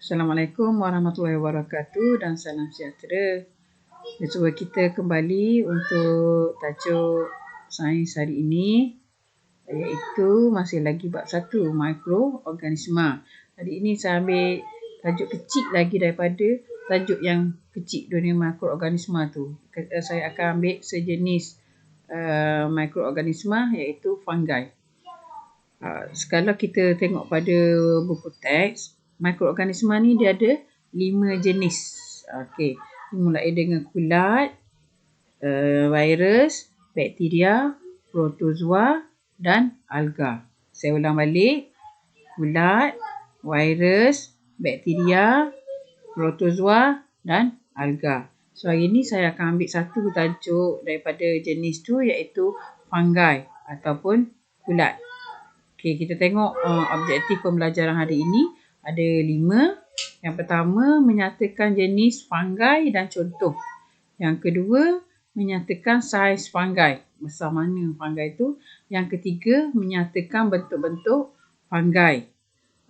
Assalamualaikum warahmatullahi wabarakatuh dan salam sejahtera. Jumpa kita kembali untuk tajuk sains hari ini, iaitu masih lagi bab 1, mikroorganisma. Hari ini saya ambil tajuk kecil lagi daripada tajuk yang kecil dunia mikroorganisma tu. Saya akan ambil sejenis mikroorganisma iaitu fungi. Kalau kita tengok pada buku teks, mikroorganisma ni dia ada 5 jenis. Okey, dimulai dengan kulat, virus, bakteria, protozoa dan alga. Saya ulang balik. Kulat, virus, bakteria, protozoa dan alga. So hari ni saya akan ambil satu tajuk daripada jenis tu iaitu fungi ataupun kulat. Okey, kita tengok objektif pembelajaran hari ini ada 5. Yang pertama, menyatakan jenis fungi dan contoh. Yang kedua, menyatakan saiz fungi. Besar mana fungi itu. Yang ketiga, menyatakan bentuk-bentuk fungi.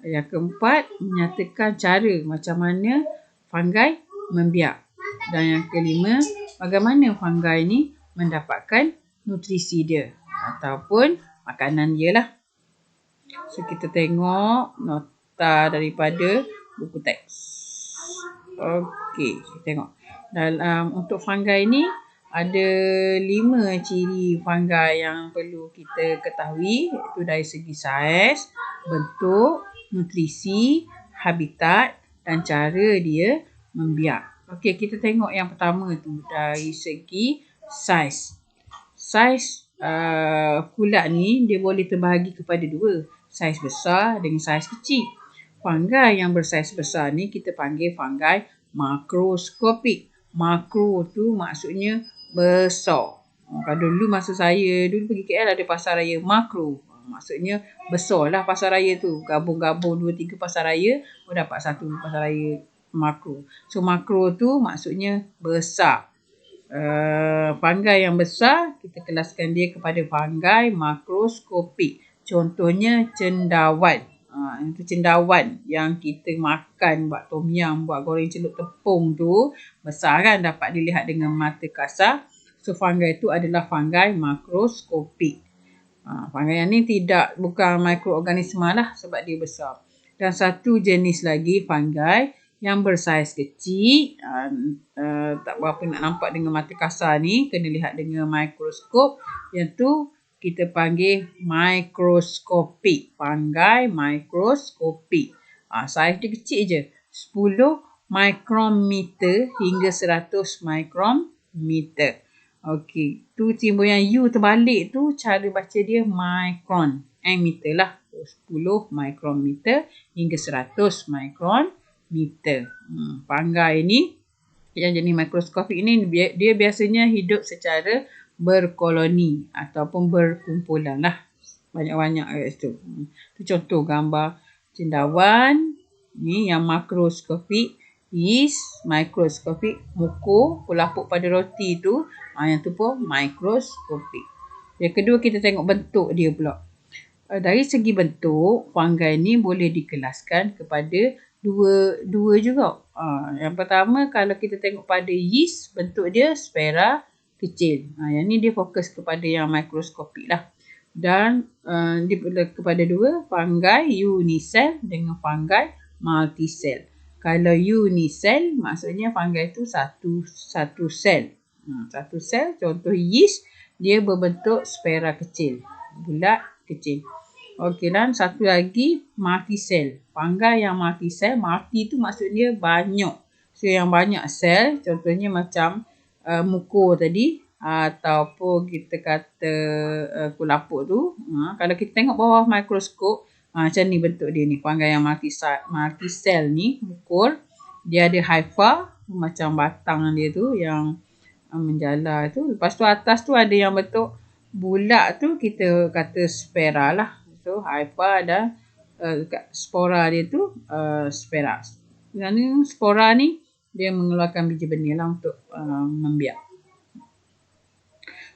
Yang keempat, menyatakan cara macam mana fungi membiak. Dan yang kelima, bagaimana fungi ini mendapatkan nutrisi dia ataupun makanan dia lah. So kita tengok nota daripada buku teks. Okey, kita tengok. Untuk fungi ni ada 5 ciri fungi yang perlu kita ketahui, iaitu dari segi saiz, bentuk, nutrisi, habitat dan cara dia membiak. Okey, kita tengok yang pertama tu dari segi saiz. Saiz kulat ni dia boleh terbahagi kepada 2. Saiz besar dengan saiz kecil. Fungi yang bersaiz besar ni kita panggil fungi makroskopik. Makro tu maksudnya besar. Kalau dulu masa saya dulu pergi KL ada pasar raya makro. Maksudnya besar lah pasar raya tu. Gabung-gabung 2-3 pasar raya dapat satu pasar raya makro. So makro tu maksudnya besar. Fungi yang besar kita kelaskan dia kepada fungi makroskopik. Contohnya cendawan. Itu cendawan yang kita makan buat tom yum, buat goreng celup tepung tu. Besar kan, dapat dilihat dengan mata kasar. So fungi itu adalah fungi makroskopik. Fungi yang ni bukan mikroorganisma lah sebab dia besar. Dan satu jenis lagi fungi yang bersaiz kecil, tak berapa nak nampak dengan mata kasar ni, kena lihat dengan mikroskop. Yang tu kita panggil mikroskopik. Fungi mikroskopik. Saiz dia kecil je. 10 mikrometer hingga 100 mikrometer. Okey, tu simbol yang U terbalik tu cara baca dia micron. Meter lah. 10 mikrometer hingga 100 mikrometer. Fungi ni yang jenis mikroskopik ni dia biasanya hidup secara berkoloni ataupun berkumpulan lah. Banyak-banyak kat situ. Itu contoh gambar cendawan. Ni yang makroskopik. Yeast mikroskopik. Muko pelapuk pada roti tu. Yang tu pun mikroskopik. Yang kedua kita tengok bentuk dia pula. Dari segi bentuk, fungi ni boleh dikelaskan kepada dua juga. Yang pertama, kalau kita tengok pada yeast, bentuk dia spera kecil. Yang ni dia fokus kepada yang mikroskopik lah. Dan kepada 2, fungi unisel dengan fungi multisel. Kalau unisel, maksudnya fungi itu satu sel. Satu sel, contoh yeast, dia berbentuk spera kecil. Bulat kecil. Okey, dan satu lagi multisel. Fungi yang multisel, multi tu maksudnya banyak. So yang banyak sel, contohnya macam muko tadi ataupun kita kata kulapuk tu. Kalau kita tengok bawah mikroskop, macam ni bentuk dia ni. Fungi yang multisel ni, mukul, dia ada hypha, macam batang dia tu yang menjala tu. Lepas tu atas tu ada yang bentuk bulat tu, kita kata spera lah. So hypha dan spora dia tu spera. Dan spora ni dia mengeluarkan biji benih lah untuk membiak.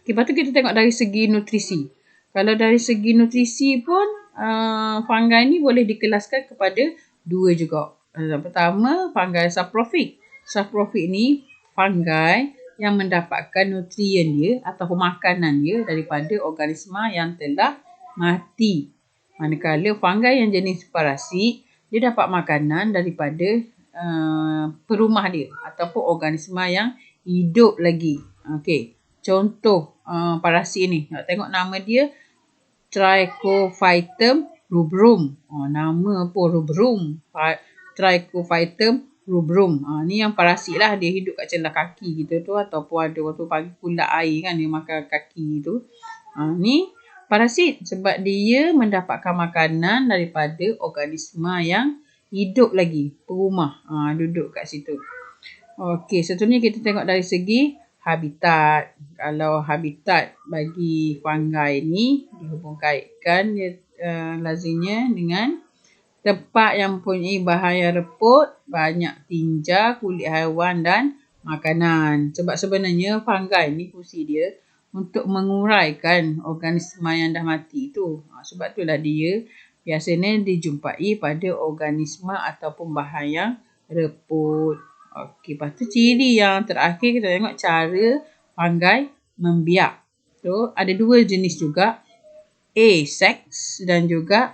Lepas tu kita tengok dari segi nutrisi. Kalau dari segi nutrisi pun fungi ni boleh dikelaskan kepada 2 juga. Pertama, fungi saprofit. Saprofit ni fungi yang mendapatkan nutrien dia ataupun makanan dia daripada organisma yang telah mati. Manakala fungi yang jenis parasit, dia dapat makanan daripada perumah dia ataupun organisma yang hidup lagi. Okey. Contoh parasit ni. Nak tengok nama dia Trichophytum rubrum. Nama pun rubrum. Trichophytum rubrum. Ni yang parasit lah. Dia hidup kat celah kaki kita tu. Ataupun ada waktu pagi kulat air kan. Dia makan kaki tu. Ni parasit. Sebab dia mendapatkan makanan daripada organisma yang hidup lagi. Perumah. Duduk kat situ. Okey. Seterusnya kita tengok dari segi habitat. Kalau habitat bagi fungi ni dihubung kaitkan dia lazimnya dengan tempat yang mempunyai bahan yang reput, banyak tinja, kulit haiwan dan makanan. Sebab sebenarnya fungi ni fungsi dia untuk menguraikan organisma yang dah mati tu. Sebab itulah dia biasanya dijumpai pada organisma ataupun bahan yang reput. Okey, lepas tu ciri yang terakhir kita tengok cara fungi membiak. So, ada dua jenis juga. Asex dan juga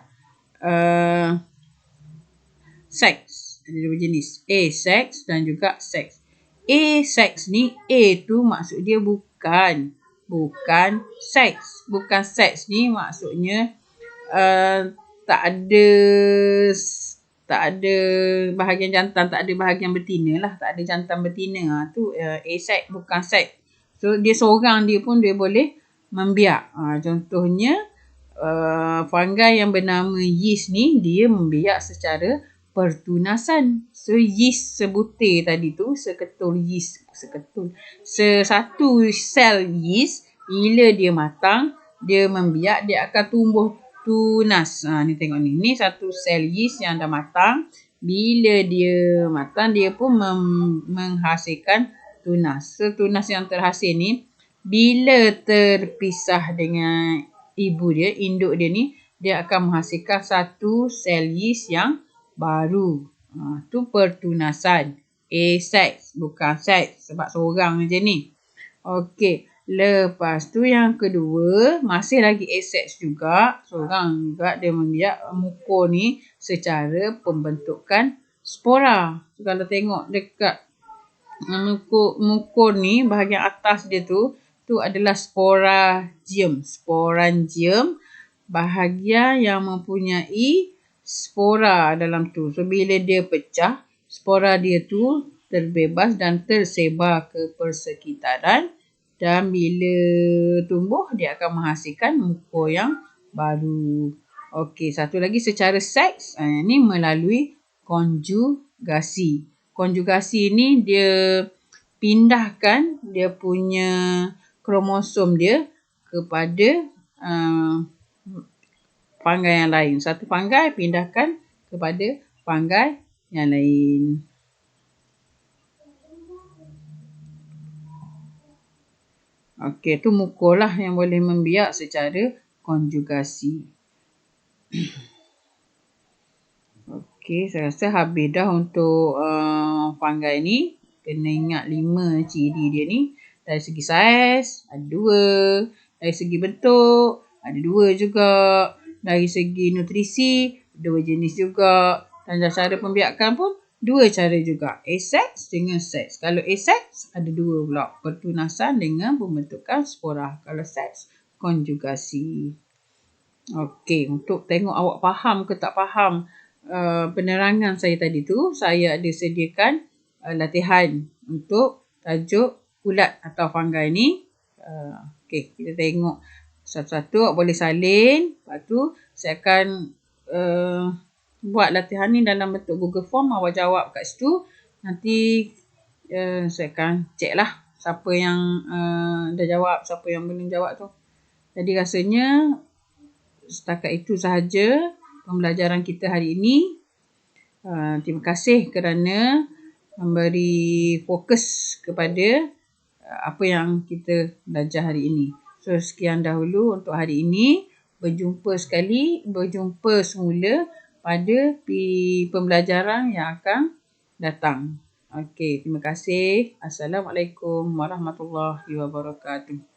sex. Ada dua jenis. Asex dan juga sex. Asex ni, A tu maksud dia bukan seks. Bukan seks ni maksudnya tak ada bahagian jantan, tak ada bahagian betina lah. Tak ada jantan betina. Tu asex, bukan seks. So, dia seorang dia pun dia boleh membiak. Contohnya, fungi yang bernama yeast ni, dia membiak secara pertunasan. So, yeast sebutir tadi tu, satu sel yeast, bila dia matang, dia membiak, dia akan tumbuh tunas. Ni tengok ni. Ni satu sel yeast yang dah matang. Bila dia matang, dia pun menghasilkan tunas. So, tunas yang terhasil ni, bila terpisah dengan ibu dia, induk dia ni, dia akan menghasilkan satu sel yeast yang baru. Tu pertunasan. Asex, bukan seks. Sebab seorang je ni. Okey. Lepas tu yang kedua, masih lagi asex juga. Seorang juga dia membiak mukur ni secara pembentukan spora. So, kalau tengok dekat mukur ni, bahagian atas dia tu adalah sporangium. Sporangium, bahagian yang mempunyai spora dalam tu. So, bila dia pecah, spora dia tu terbebas dan tersebar ke persekitaran. Dan bila tumbuh, dia akan menghasilkan mukur yang baru. Okey, satu lagi secara seks. Ini melalui konjugasi. Konjugasi ni dia pindahkan dia punya kromosom dia kepada fungi yang lain. Satu fungi pindahkan kepada fungi yang lain. Okey, tu mukur lah yang boleh membiak secara konjugasi. Okey, saya rasa habis dah untuk fungi ni. Kena ingat 5 ciri dia ni. Dari segi saiz, ada 2. Dari segi bentuk, ada 2 juga. Dari segi nutrisi, 2 jenis juga. Dan cara pembiakan pun 2 cara juga. Asex dengan seks. Kalau asex, ada 2 pula. Pertunasan dengan pembentukan spora. Kalau seks, konjugasi. Okey, untuk tengok awak faham ke tak faham penerangan saya tadi tu, saya ada sediakan latihan untuk tajuk ulat atau fungi ni. Okey, kita tengok satu-satu. Awak boleh salin. Lepas tu, saya akan buat latihan ni dalam bentuk Google Form. Awak jawab kat situ. Nanti saya akan check lah siapa yang dah jawab, siapa yang belum jawab tu. Jadi rasanya setakat itu sahaja pembelajaran kita hari ini. Terima kasih kerana memberi fokus kepada apa yang kita belajar hari ini. So, sekian dahulu untuk hari ini. Berjumpa semula pada pembelajaran yang akan datang. Okey, terima kasih. Assalamualaikum warahmatullahi wabarakatuh.